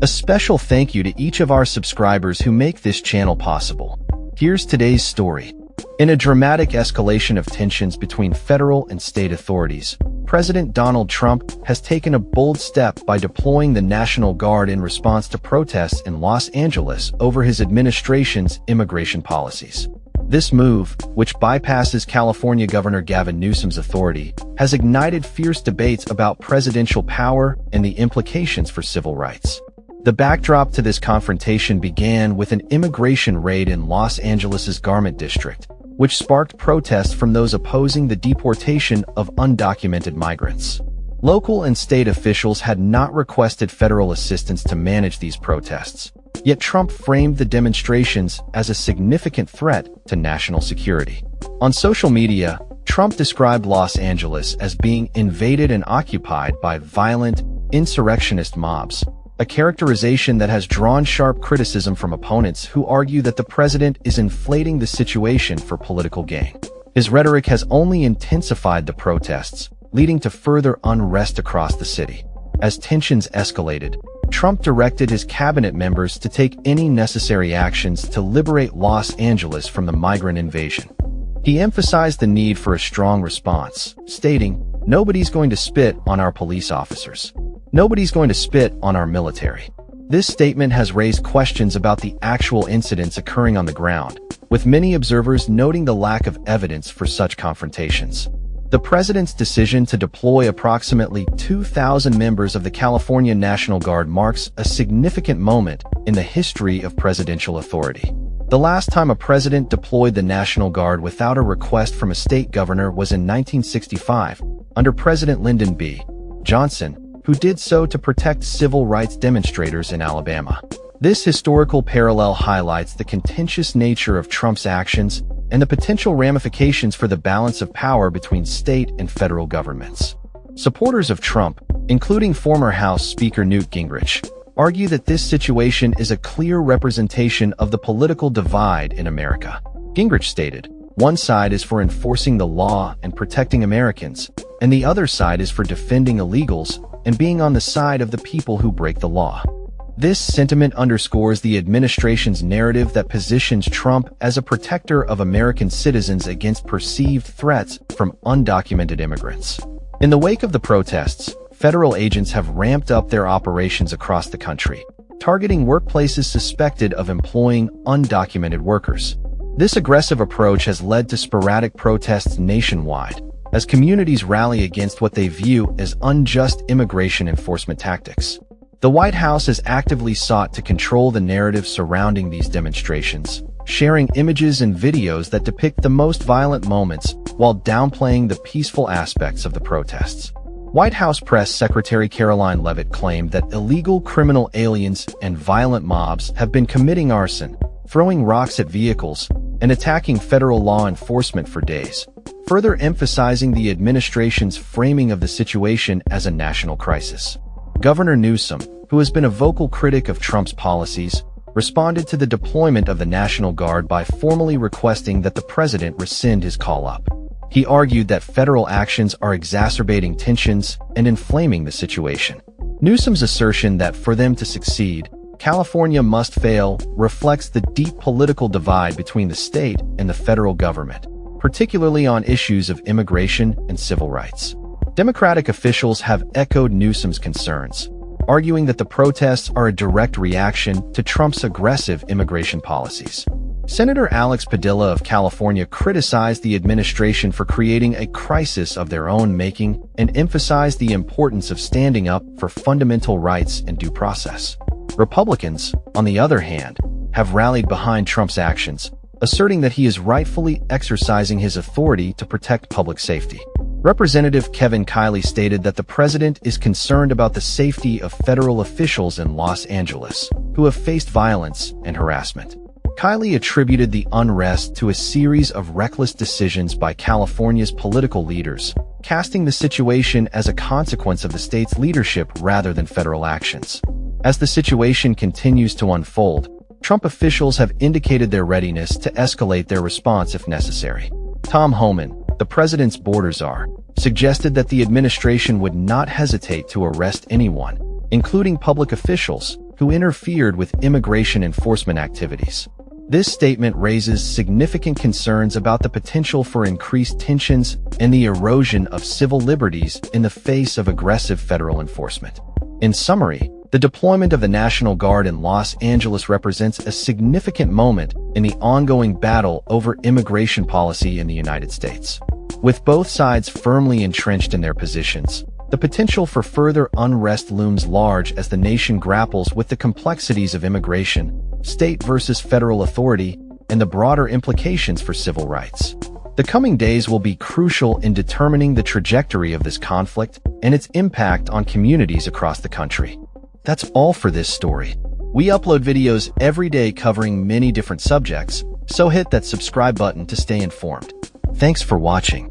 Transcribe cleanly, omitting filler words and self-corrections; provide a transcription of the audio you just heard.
A special thank you to each of our subscribers who make this channel possible. Here's today's story. In a dramatic escalation of tensions between federal and state authorities, President Donald Trump has taken a bold step by deploying the National Guard in response to protests in Los Angeles over his administration's immigration policies. This move, which bypasses California Governor Gavin Newsom's authority, has ignited fierce debates about presidential power and the implications for civil rights. The backdrop to this confrontation began with an immigration raid in Los Angeles' Garment District, which sparked protests from those opposing the deportation of undocumented migrants. Local and state officials had not requested federal assistance to manage these protests, yet Trump framed the demonstrations as a significant threat to national security. On social media, Trump described Los Angeles as being invaded and occupied by violent, insurrectionist mobs, a characterization that has drawn sharp criticism from opponents who argue that the president is inflating the situation for political gain. His rhetoric has only intensified the protests, leading to further unrest across the city. As tensions escalated, Trump directed his cabinet members to take any necessary actions to liberate Los Angeles from the migrant invasion. He emphasized the need for a strong response, stating, "Nobody's going to spit on our police officers. Nobody's going to spit on our military." This statement has raised questions about the actual incidents occurring on the ground, with many observers noting the lack of evidence for such confrontations. The president's decision to deploy approximately 2,000 members of the California National Guard marks a significant moment in the history of presidential authority. The last time a president deployed the National Guard without a request from a state governor was in 1965, under President Lyndon B. Johnson, who did so to protect civil rights demonstrators in Alabama. This historical parallel highlights the contentious nature of Trump's actions and the potential ramifications for the balance of power between state and federal governments. Supporters of Trump, including former House Speaker Newt Gingrich, argue that this situation is a clear representation of the political divide in America. Gingrich stated, "One side is for enforcing the law and protecting Americans, and the other side is for defending illegals and being on the side of the people who break the law." This sentiment underscores the administration's narrative that positions Trump as a protector of American citizens against perceived threats from undocumented immigrants. In the wake of the protests, federal agents have ramped up their operations across the country, targeting workplaces suspected of employing undocumented workers. This aggressive approach has led to sporadic protests nationwide, as communities rally against what they view as unjust immigration enforcement tactics. The White House has actively sought to control the narrative surrounding these demonstrations, sharing images and videos that depict the most violent moments while downplaying the peaceful aspects of the protests. White House Press Secretary Caroline Leavitt claimed that illegal criminal aliens and violent mobs have been committing arson, throwing rocks at vehicles, and attacking federal law enforcement for days, further emphasizing the administration's framing of the situation as a national crisis. Governor Newsom, who has been a vocal critic of Trump's policies, responded to the deployment of the National Guard by formally requesting that the president rescind his call-up. He argued that federal actions are exacerbating tensions and inflaming the situation. Newsom's assertion that for them to succeed, California must fail reflects the deep political divide between the state and the federal government, particularly on issues of immigration and civil rights. Democratic officials have echoed Newsom's concerns, arguing that the protests are a direct reaction to Trump's aggressive immigration policies. Senator Alex Padilla of California criticized the administration for creating a crisis of their own making and emphasized the importance of standing up for fundamental rights and due process. Republicans, on the other hand, have rallied behind Trump's actions, asserting that he is rightfully exercising his authority to protect public safety. Representative Kevin Kiley stated that the president is concerned about the safety of federal officials in Los Angeles, who have faced violence and harassment. Kiley attributed the unrest to a series of reckless decisions by California's political leaders, casting the situation as a consequence of the state's leadership rather than federal actions. As the situation continues to unfold, Trump officials have indicated their readiness to escalate their response if necessary. Tom Homan, the president's border czar, suggested that the administration would not hesitate to arrest anyone, including public officials, who interfered with immigration enforcement activities. This statement raises significant concerns about the potential for increased tensions and the erosion of civil liberties in the face of aggressive federal enforcement. In summary, the deployment of the National Guard in Los Angeles represents a significant moment in the ongoing battle over immigration policy in the United States. With both sides firmly entrenched in their positions, the potential for further unrest looms large as the nation grapples with the complexities of immigration, state versus federal authority, and the broader implications for civil rights. The coming days will be crucial in determining the trajectory of this conflict and its impact on communities across the country. That's all for this story. We upload videos every day covering many different subjects, so hit that subscribe button to stay informed. Thanks for watching.